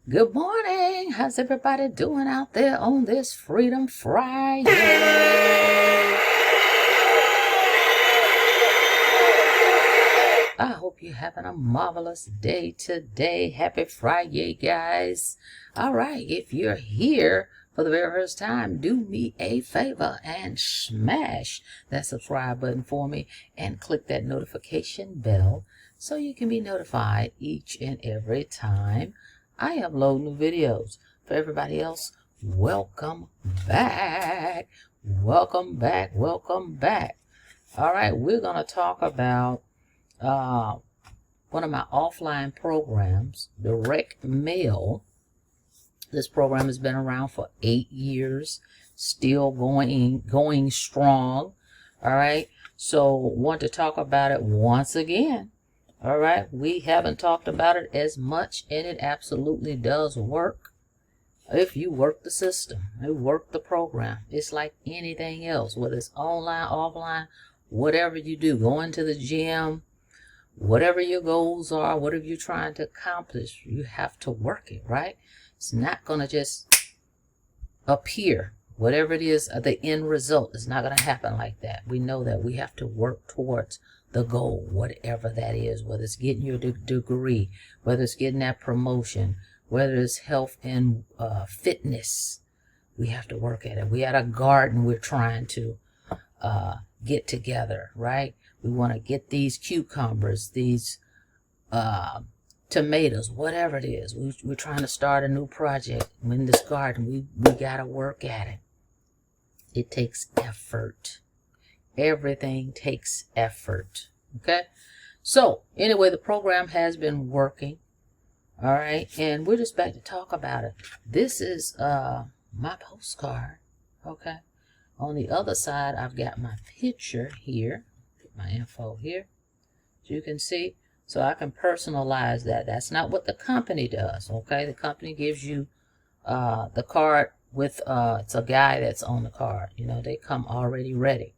Good morning. How's everybody doing out there on this Freedom Friday? I hope you're having a marvelous day today. Happy Friday, guys. All right, if you're here for the very first time, do me a favor and smash that subscribe button for me and click that notification bell so you can be notified each and every time I upload new videos. For everybody else, welcome back. Welcome back. Welcome back. All right, we're going to talk about one of my offline programs, Direct Mail. This program has been around for 8 years, still going strong. All right, so want to talk about it once again. All right, we haven't talked about it as much, and it absolutely does work. If you work the system, you work the program, it's like anything else, whether it's online, offline, whatever you do, going to the gym, whatever your goals are, whatever you're trying to accomplish, you have to work it, right? It's not going to just appear. Whatever it is, the end result is not going to happen like that. We know that we have to work towards the goal, whatever that is, whether it's getting your degree, whether it's getting that promotion, whether it's health and fitness. We have to work at it. We had a garden we're trying to get together, right? We want to get these cucumbers, these tomatoes, whatever it is. We're trying to start a new project in this garden. We got to work at it. It takes effort. Everything takes effort. Okay? So, anyway, the program has been working. All right? And we're just back to talk about it. This is my postcard. Okay? On the other side, I've got my picture here. Put my info here. As you can see. So I can personalize that. That's not what the company does. Okay? The company gives you the card with, it's a guy that's on the card. You know, they come already ready.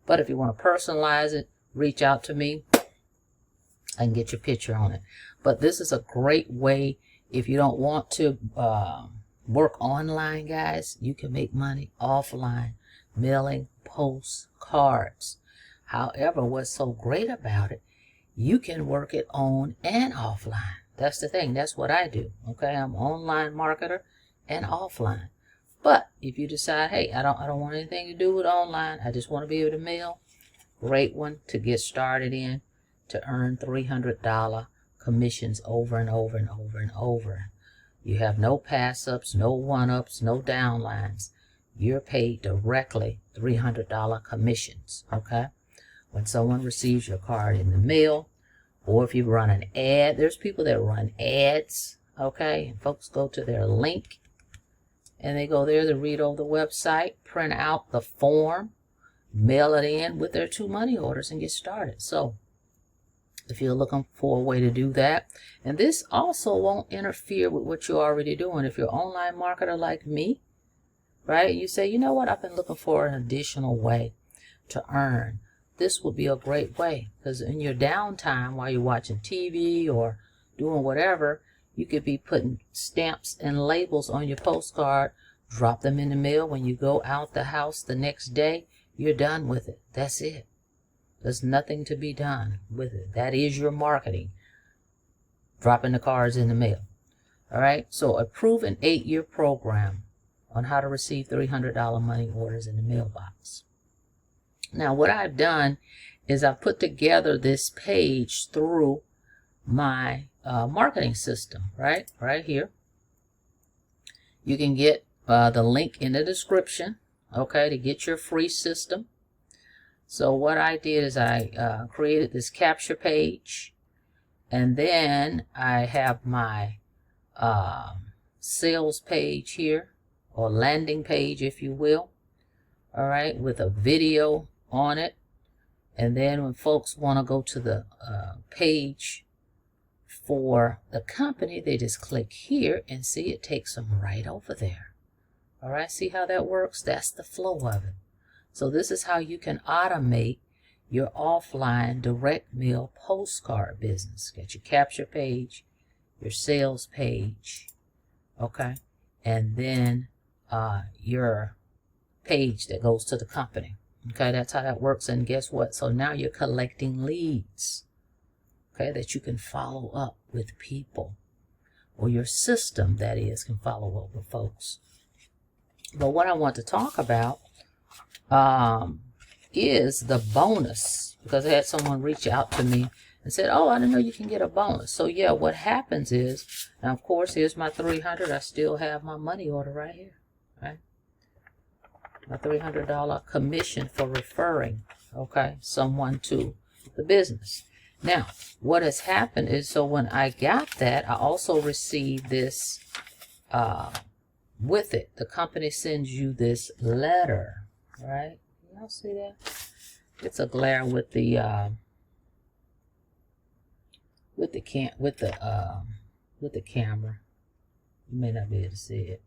But if you want to personalize it, reach out to me. I can get your picture on it. But this is a great way if you don't want to work online, guys. You can make money offline, mailing postcards. However, what's so great about it, you can work it on and offline. That's the thing. That's what I do. Okay, I'm an online marketer and offline. But if you decide, hey, I don't want anything to do with online, I just want to be able to mail, great one to get started in, to earn $300 commissions over and over and over and over. You have no pass-ups, no one-ups, no downlines. You're paid directly $300 commissions, okay? When someone receives your card in the mail, or if you run an ad, there's people that run ads, okay? And folks go to their link, and they go there to read over the website, print out the form, mail it in with their 2 money orders, and get started. So if you're looking for a way to do that, and this also won't interfere with what you're already doing. If you're an online marketer like me, right, you say, you know what, I've been looking for an additional way to earn. This would be a great way, because in your downtime while you're watching TV or doing whatever, you could be putting stamps and labels on your postcard, drop them in the mail. When you go out the house the next day, you're done with it. That's it. There's nothing to be done with it. That is your marketing. Dropping the cards in the mail. All right. So a proven 8-year program on how to receive $300 money orders in the mailbox. Now, what I've done is I've put together this page through my marketing system, right here. You can get the link in the description, okay, to get your free system. So what I did is I created this capture page, and then I have my sales page here, or landing page, if you will, all right, with a video on it. And then when folks want to go to the page for the company, they just click here and see it takes them right over there. All right, see how that works? That's the flow of it. So this is how you can automate your offline direct mail postcard business. Get your capture page, your sales page, Okay. And then your page that goes to the company. Okay, that's how that works. And guess what? So now you're collecting leads, okay, that you can follow up with people, or your system, that is, can follow up with folks. But what I want to talk about is the bonus, because I had someone reach out to me and said, oh, I didn't know you can get a bonus. So yeah, what happens is, now of course, here's my 300. I still have my money order right here, right? My $300 commission for referring, okay, someone to the business. Now, what has happened is, so when I got that, I also received this with it. The company sends you this letter, right? Y'all see that? It's a glare with the camera. You may not be able to see it,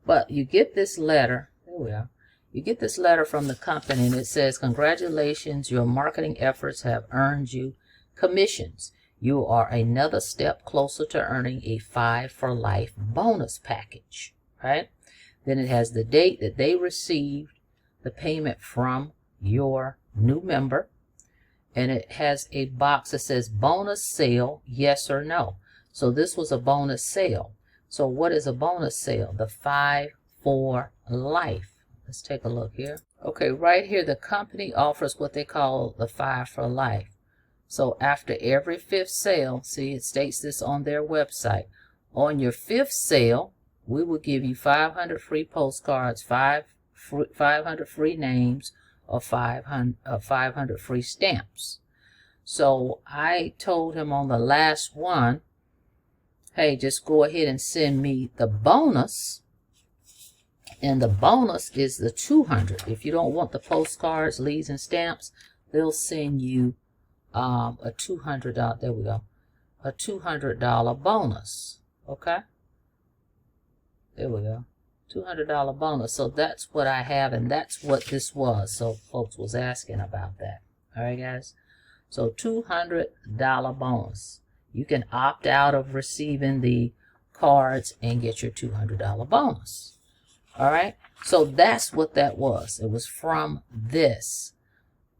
but you get this letter. There we are. You get this letter from the company, and it says, congratulations, your marketing efforts have earned you commissions. You are another step closer to earning a 5 for Life bonus package, right? Then it has the date that they received the payment from your new member, and it has a box that says bonus sale, yes or no. So this was a bonus sale. So what is a bonus sale? The 5 for Life. Let's take a look here. Okay, right here, the company offers what they call the 5 for Life. So after every 5th sale, see, it states this on their website. On your 5th sale, we will give you 500 free postcards, 500 free names, or 500 free stamps. So I told him on the last one, hey, just go ahead and send me the bonus. And the bonus is the 200. If you don't want the postcards, leads, and stamps, they'll send you a $200. There we go, a $200 bonus. Okay. There we go, $200 bonus. So that's what I have, and that's what this was. So folks was asking about that. All right, guys. So $200 bonus. You can opt out of receiving the cards and get your $200 bonus. All right, so that's what that was. It was from this.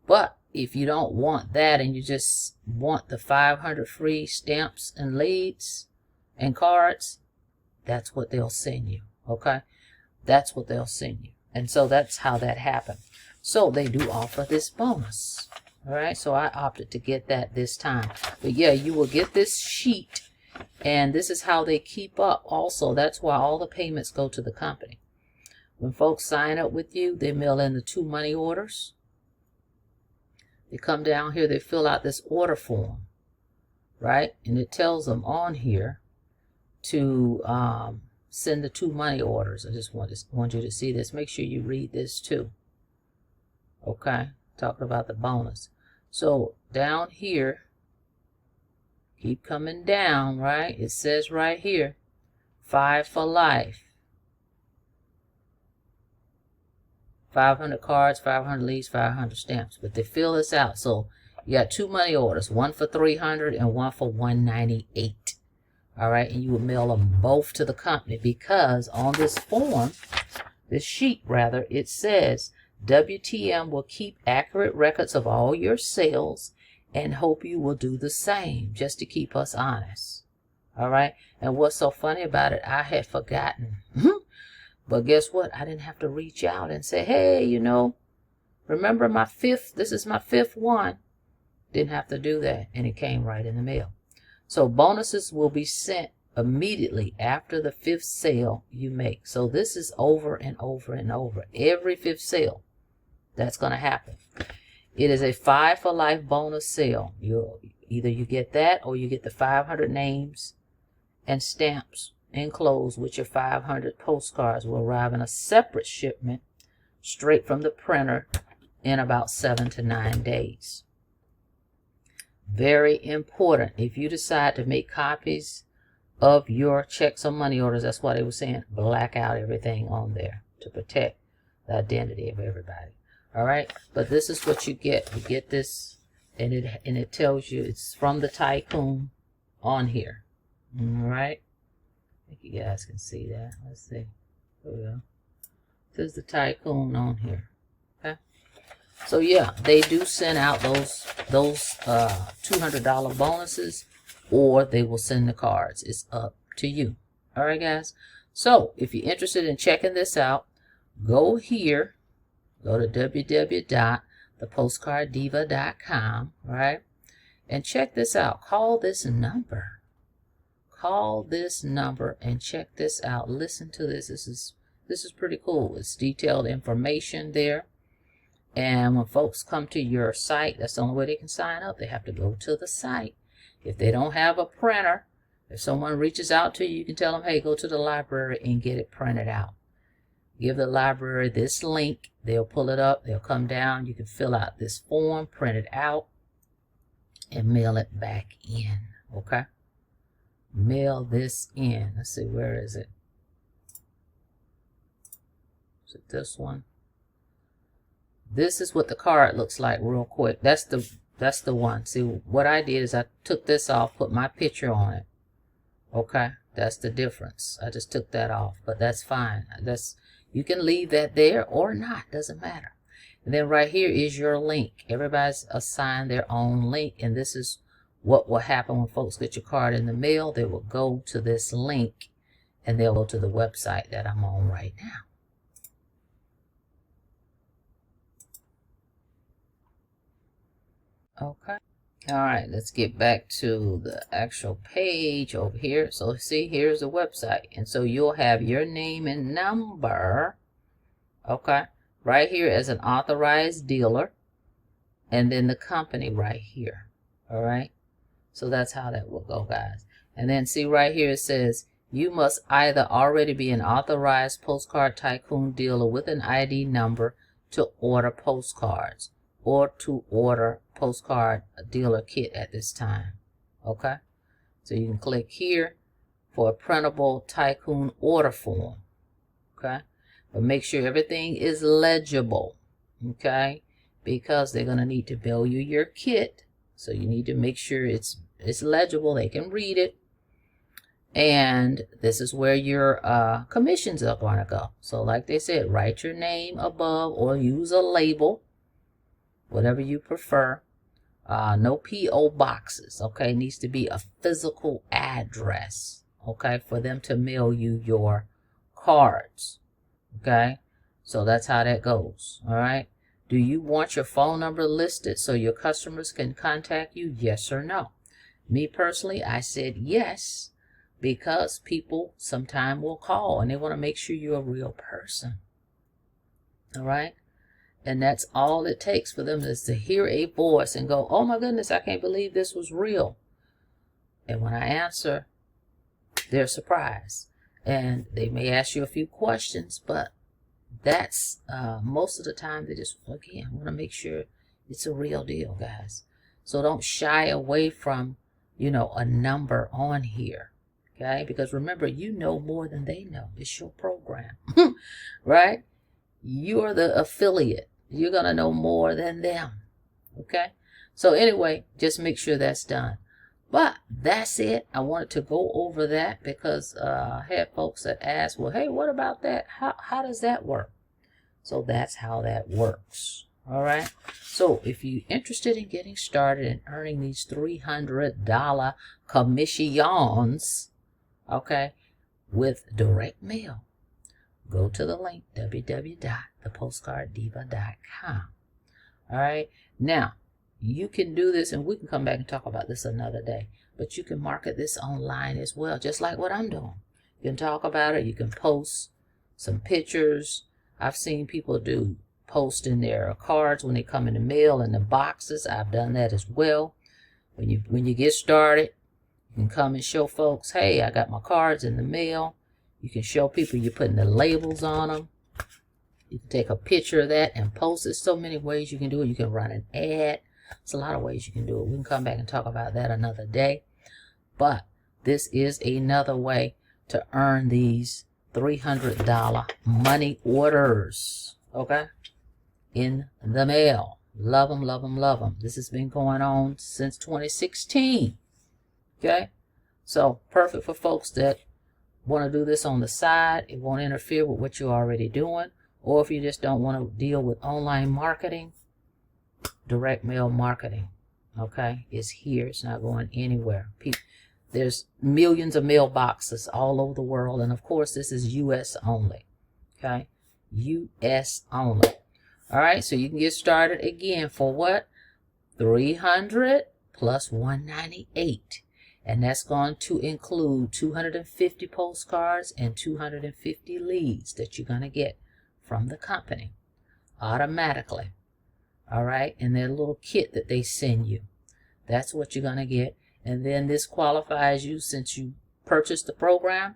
But if you don't want that and you just want the 500 free stamps and leads and cards, that's what they'll send you. Okay, that's what they'll send you. And so that's how that happened. So they do offer this bonus. All right, so I opted to get that this time. But yeah, you will get this sheet, and this is how they keep up also. That's why all the payments go to the company. When folks sign up with you, they mail in the 2 money orders. They come down here, they fill out this order form, right? And it tells them on here to send the 2 money orders. I just want you to see this. Make sure you read this too. Okay, talking about the bonus. So down here, keep coming down, right? It says right here, 5 for Life. 500 cards, 500 leads, 500 stamps. But they fill this out. So you got 2 money orders, one for 300 and one for 198. All right, and you will mail them both to the company, because on this form, this sheet rather, it says WTM will keep accurate records of all your sales and hope you will do the same, just to keep us honest. All right, and what's so funny about it, I had forgotten. But guess what? I didn't have to reach out and say, hey, you know, remember my 5th, this is my 5th one. Didn't have to do that, and it came right in the mail. So bonuses will be sent immediately after the 5th sale you make. So this is over and over and over. Every 5th sale, that's going to happen. It is a 5 for Life bonus sale. Either you get that, or you get the 500 names and stamps enclosed with your 500 postcards. Will arrive in a separate shipment straight from the printer in about 7 to 9 days. Very important. If you decide to make copies of your checks or money orders, that's why they were saying black out everything on there to protect the identity of everybody. All right, but this is what you get. You get this, and it tells you it's from the Tycoon on here. All right. think you guys can see that. Let's see. There we go. There's the Tycoon on here. Okay. So yeah, they do send out those $200 bonuses, or they will send the cards. It's up to you. All right, guys. So if you're interested in checking this out, go here. Go to www.thepostcarddiva.com, right? And check this out. Call this number. Call this number and check this out. Listen to this. This is pretty cool. It's detailed information there. And when folks come to your site, that's the only way they can sign up. They have to go to the site. If they don't have a printer, if someone reaches out to you, you can tell them, hey, go to the library and get it printed out. Give the library this link. They'll pull it up. They'll come down. You can fill out this form, print it out, and mail it back in. Okay? Mail this in. Let's see, where is it? Is it this one? This is what the card looks like real quick. That's the one. See, what I did is I took this off, put my picture on it. Okay? That's the difference. I just took that off, but that's fine. You can leave that there or not. Doesn't matter. And then right here is your link. Everybody's assigned their own link, and this is what will happen when folks get your card in the mail. They will go to this link, and they'll go to the website that I'm on right now. Okay. All right, let's get back to the actual page over here. So see, here's the website. And so you'll have your name and number, okay, right here as an authorized dealer. And then the company right here, all right? So that's how that will go, guys. And then see right here, it says, you must either already be an authorized Postcard Tycoon dealer with an ID number to order postcards, or to order postcard dealer kit at this time. Okay, so you can click here for a printable Tycoon order form. Okay, but make sure everything is legible. Okay, because they're going to need to bill you your kit, so you need to make sure it's legible. They can read it. And this is where your commissions are going to go. So like they said, write your name above or use a label, whatever you prefer. No P.O. boxes, okay? It needs to be a physical address, okay, for them to mail you your cards, okay? So that's how that goes, all right? Do you want your phone number listed so your customers can contact you? Yes or no? Me personally, I said yes, because people sometime will call and they want to make sure you're a real person, all right? And that's all it takes for them, is to hear a voice and go, oh my goodness, I can't believe this was real. And when I answer, they're surprised. And they may ask you a few questions, but that's most of the time they just, again, want to make sure it's a real deal, guys. So don't shy away from, you know, a number on here. Okay? Because remember, you know more than they know. It's your program. Right? You're the affiliate. You're going to know more than them. Okay? So anyway, just make sure that's done. But that's it. I wanted to go over that because I had folks that asked, well, hey, what about that? How does that work? So that's how that works. All right? So if you're interested in getting started and earning these $300 commissions, okay, with direct mail, go to the link, www.thepostcarddiva.com. All right. Now, you can do this, and we can come back and talk about this another day, but you can market this online as well, just like what I'm doing. You can talk about it. You can post some pictures. I've seen people do posting their cards when they come in the mail in the boxes. I've done that as well. When you get started, you can come and show folks, hey, I got my cards in the mail. You can show people you're putting the labels on them. You can take a picture of that and post it. So many ways you can do it. You can run an ad. It's a lot of ways you can do it. We can come back and talk about that another day. But this is another way to earn these $300 money orders, okay, in the mail. Love them, love them, love them. This has been going on since 2016, okay? So perfect for folks that want to do this on the side, it won't interfere with what you're already doing. Or if you just don't want to deal with online marketing, direct mail marketing, okay, is here. It's not going anywhere. There's millions of mailboxes all over the world. And of course, this is U.S. only, okay, U.S. only. All right, so you can get started again for what? $300 plus $198. And that's going to include 250 postcards and 250 leads that you're going to get from the company automatically. All right, and their little kit that they send you. That's what you're going to get. And then this qualifies you, since you purchased the program,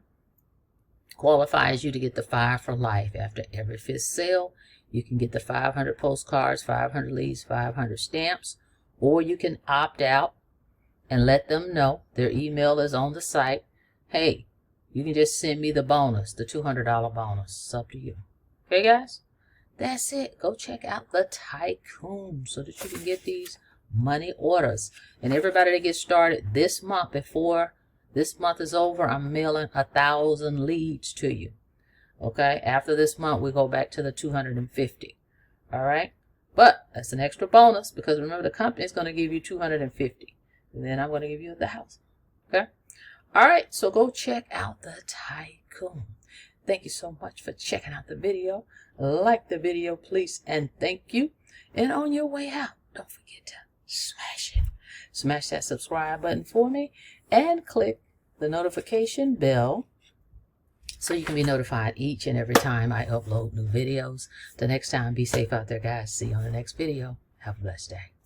qualifies you to get the 5 for life. After every 5th sale, you can get the 500 postcards, 500 leads, 500 stamps, or you can opt out and let them know. Their email is on the site. Hey, you can just send me the bonus, the $200 bonus. It's up to you. Okay, guys? That's it. Go check out the Tycoon so that you can get these money orders. And everybody that gets started this month, before this month is over, I'm mailing 1,000 leads to you. Okay? After this month, we go back to the 250. All right? But that's an extra bonus, because remember, the company is going to give you 250. And then I'm going to give you 1,000. Okay? All right. So go check out the Tycoon. Thank you so much for checking out the video. Like the video, please, and thank you. And on your way out, don't forget to smash it. Smash that subscribe button for me and click the notification bell so you can be notified each and every time I upload new videos. The next time, be safe out there, guys. See you on the next video. Have a blessed day.